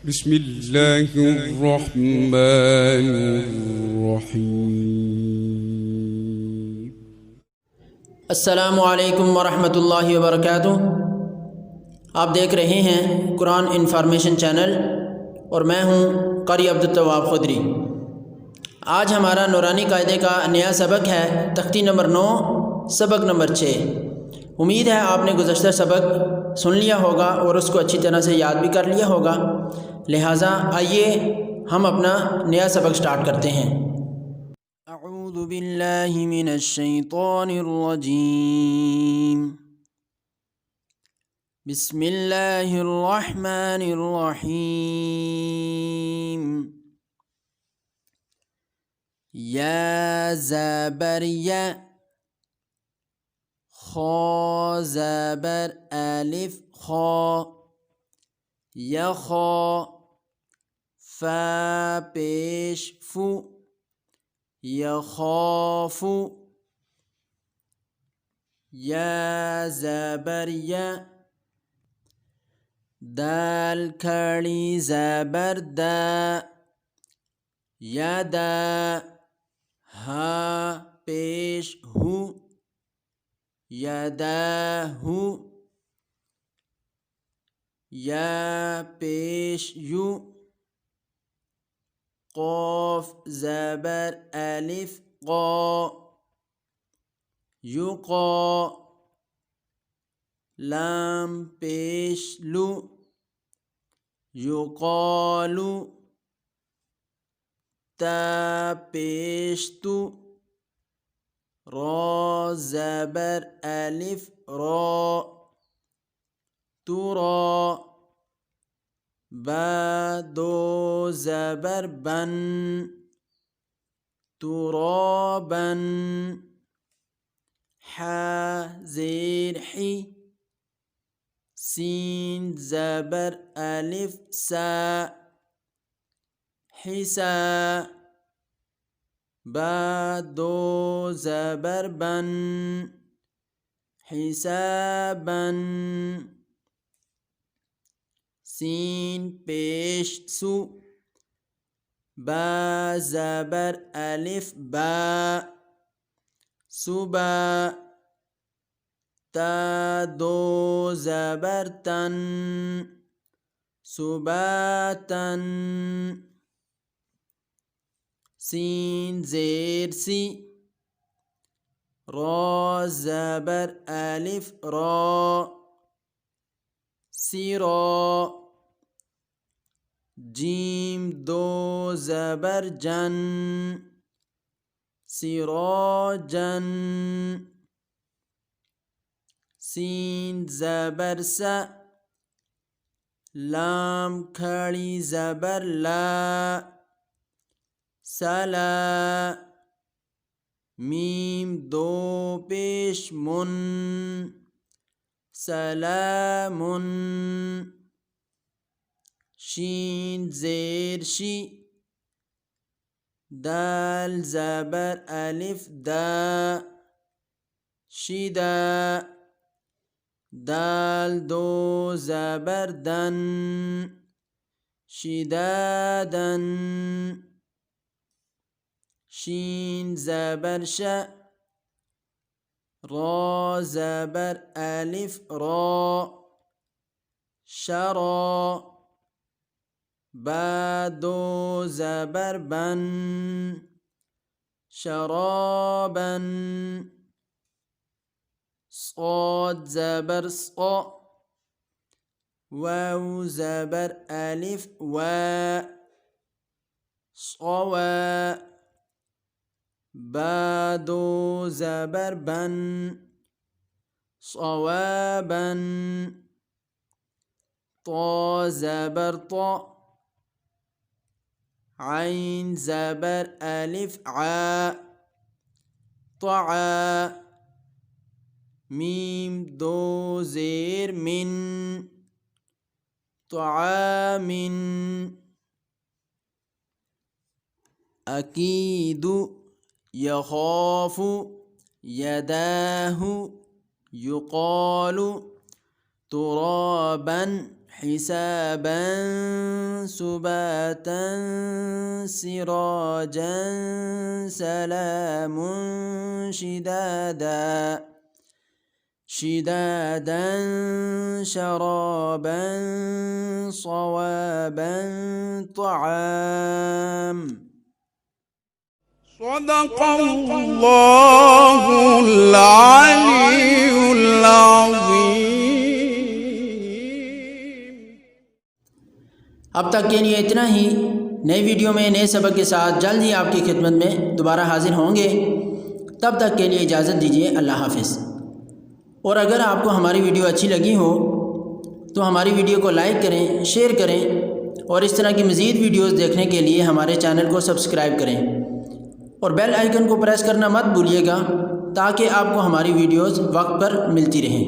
بسم الله الرحمن الرحيم अस्सलामु अलैकुम वरहमतुल्लाहि वबरकातुह। आप देख रहे हैं कुरान इंफॉर्मेशन चैनल और मैं हूं कारी अब्दुल तवाब खुदरी। आज हमारा नूरानी कायदे का नया सबक है, तख्ती नंबर 9, सबक नंबर 6। उम्मीद है आपने गुज़श्ता सबक सुन लिया होगा और उसको अच्छी तरह से याद भी कर लिया होगा। लिहाजा आइए हम अपना नया सबक स्टार्ट करते हैं। अऊज़ु बिल्लाहि मिनश शैतानिर रजीम। बिस्मिल्लाहिर रहमानिर रहीम। या ज़बर या, खा ज़बर अलिफ खा, यखा, फा पेश फू, यखाफु, या ज़बर या, दाल खड़ी ज़बर दा, यदा, हा पेश हु, यदाहु, या पेश यु, क़ाफ ज़बर अलिफ क़ा, युक़ा, लाम पेश लु, युक़ालु, ता पेश तु, रा ज़बर अलिफ रा, तुरा, बा दो ज़बर बन, तुराबन, हा ज़ेर ही, सीन ज़बर अलिफ सा, हिसा, बा दो ज़बर बन, हिसाबन, सीन पेश सु, बा ज़बर अलिफ बा, सुबा, ता दो ज़बर तन, सुबातन, सीन ज़ेर सी, रा ज़बर अलिफ रा, सिरा, जीम दो ज़बर जन, सिराजन, सीन ज़बर सा, लाम खड़ी ज़बर ला, सला, मीम दो पेश मुन, सलामुन, शीन ज़ेर शी, दाल ज़बर अलिफ दा, शिदा, दाल दो ज़बर दन, शिदादन, शीन ज़बर शा, रा ज़बर अलिफ रा, शरा, बा दो ज़बर बन, शराबन, صاد ज़बर सा, वाव ज़बर अलिफ वा, सवा, बा दो ज़बर बन, सवाबन, ता ज़बर ता, आइन ज़बर अलिफ आ, तआ, मीम दो ज़ेर मिन, तआमिन, अकीदु, यखाफु, यदाहु, युक़ालु, तुराबन, हिसाबन, سباتا سراجا سلام شدادا شرابا صوابا طعام صدق الله العلي العظيم. अब तक के लिए इतना ही। नई वीडियो में नए सबक के साथ जल्द ही आपकी खिदमत में दोबारा हाजिर होंगे। तब तक के लिए इजाज़त दीजिए। अल्लाह हाफ़िज़। और अगर आपको हमारी वीडियो अच्छी लगी हो तो हमारी वीडियो को लाइक करें, शेयर करें और इस तरह की मज़ीद वीडियोस देखने के लिए हमारे चैनल को सब्सक्राइब करें और बेल आइकन को प्रेस करना मत भूलिएगा ताकि आपको हमारी वीडियोस वक्त पर मिलती रहें।